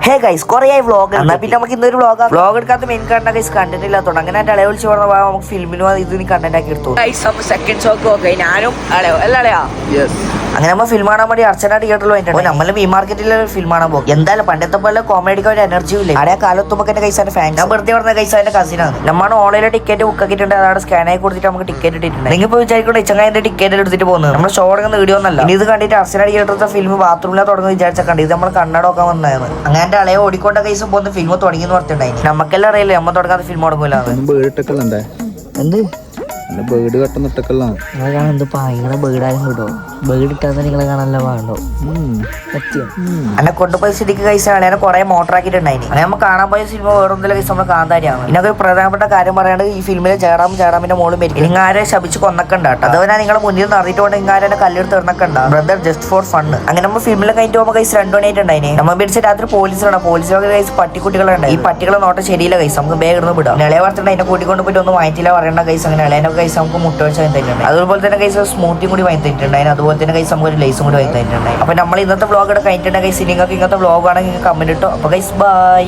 Hey guys കുറേ vlog എന്നാൽ പിന്നെ നമുക്ക് ഇന്നൊരു വ്ളോഗ് എടുക്കാത്ത മെയിൻ കണ്ട ഗൈസ് കണ്ടന്റ് ഇല്ലാത്തോണ്ട് അങ്ങനെ എന്റെ അളയെ വിളിച്ച് പറഞ്ഞ നമുക്ക് ഫിലിമിനും ഇത് കണ്ടന്റ് ആക്കി എടുത്തു സെക്കൻഡ് ഷോക്ക് ഓക്കെ ഞാനും അളയാ അങ്ങനെ നമ്മൾ ഫിലിം കാണാൻ വേണ്ടി അർച്ചന തിയേറ്ററിൽ വേണ്ടിയിട്ട് നമ്മൾ മീ മാർക്കറ്റിലെ ഫിലിം കാണാൻ പോകും. എന്തായാലും പണ്ടത്തെ പോലെ കോമഡിക്ക് ഒരു എനർജിയും ഇല്ല. അവിടെ കാലത്തുമ്പോൾ എന്റെ കൈസാന്റെ ഫാൻ ഞാൻ വെറുതെ പറഞ്ഞ കൈസാന്റെ കസിനാണ്. നമ്മൾ ഓൺലൈനിൽ ടിക്കറ്റ് ബുക്ക് ആക്കിയിട്ടുണ്ട്. അവിടെ സ്കാൻ ആയി കൊടുത്തിട്ട് നമുക്ക് ടിക്കറ്റ് ഇട്ടിട്ടുണ്ട്. നിങ്ങൾ ഇപ്പോൾ വിചാരിക്കണം ഇച്ചങ്ങാന്റെ ടിക്കറ്റ് എടുത്തിട്ട് പോകുന്നത് നമ്മൾ ഷോ എടുക്കുന്ന വീഡിയോ ഒന്നല്ല. ഇത് കണ്ടിട്ട് അർച്ചന തിയേറ്ററിലെ ഫിലിം ബാത്റൂമിലാണ് തുടങ്ങുന്നത് വിചാരിച്ച കണ്ടത്. ഇത് നമ്മൾ കണ്ണട നോക്കാൻ വന്നതാണ്. അങ്ങനെ എന്റെ അളയെ ഓടിക്കൊണ്ട കൈസ് പോകുന്ന ഫിലിം തുടങ്ങിയെന്ന് പറഞ്ഞിട്ടുണ്ടായി. നമുക്കെല്ലാം അറിയില്ലേ നമ്മൾ തുടങ്ങാത്ത ഫിലിം തുടങ്ങൂല. എന്ത് ബേഡ് കട്ടുന്നിട്ടൊക്കെല്ലാം നിങ്ങളെ കാണാൻ എന്ത് പായങ്ങളെ ബേഡാരും കിട്ടോ. ബേഡ് ഇട്ടാൽ നിങ്ങളെ കാണാനല്ല പാടോ. എന്നെ കൊണ്ടുപോയ സ്ഥിതിക്ക് കൈസാണ് ഞാൻ കുറെ മോട്ടറാക്കിയിട്ടുണ്ടായി. അങ്ങനെ നമ്മൾ കാണാൻ പോയ സിനിമ വേറൊന്നില്ല കൈസ് നമ്മൾ കാന്താരിയാണ്. ഇതിനൊക്കെ പ്രധാനപ്പെട്ട കാര്യം പറയാണ്ട് ഈ ഫിലിമിലെ ജയറാമിന്റെ മോളും മരിക്കും. നിങ്ങൾ ആരെ ശപിച്ച് കൊന്നക്കണ്ട കേട്ടോ. അതുപോലെ നിങ്ങളെ മുന്നിൽ നിന്ന് അറിഞ്ഞിട്ടുകൊണ്ട് ഇങ്ങാരെ കല്ലെടുത്ത് ഇറന്നക്കണ്ട. Brother just for fun. അങ്ങനെ നമ്മൾ ഫിലിമിലെ കഴിഞ്ഞിട്ട് പോകുമ്പോൾ കൈസ് 2 മണിയായിട്ടുണ്ടായി. നമ്മൾ പിടിച്ച രാത്രി പോലീസിലാണ്. പോലീസിലൊക്കെ കൈസ് പട്ടിക്കുട്ടികളുണ്ട്. ഈ പട്ടികളെ നോട്ടം ശരിയില്ല കൈസ്. നമുക്ക് വേഗം ഇടുന്ന് വിടാം. ഇളയ വർത്തിട്ട് അതിനെ കൂട്ടിക്കൊണ്ട് പോയിട്ട് ഒന്നും വാങ്ങിച്ചില്ല പറയേണ്ട കൈസ്. അങ്ങനെ ഇളയനെ കൈസ് നമുക്ക് മുട്ട വെച്ച് വാങ്ങി തരുന്നുണ്ട്. അതുപോലെ തന്നെ കൈസ് സ്മൂത്തി കൂടി വാങ്ങി തരുന്നുണ്ടായിരുന്നു. അതുപോലെ തന്നെ കൈസ് നമുക്ക് ഒരു ലേസും കൂടി വാങ്ങി തരുന്നുണ്ടായി. അപ്പൊ നമ്മൾ ഇന്നത്തെ വ്ളോഗ് കഴിഞ്ഞിട്ടുണ്ടെങ്കിൽ കൈസ് നിങ്ങൾക്ക് ഇങ്ങനത്തെ വ്ളോഗ് ആണെങ്കിൽ കമന്റ് ഇട്ടോ. അപ്പൊ കൈസ് ബൈ.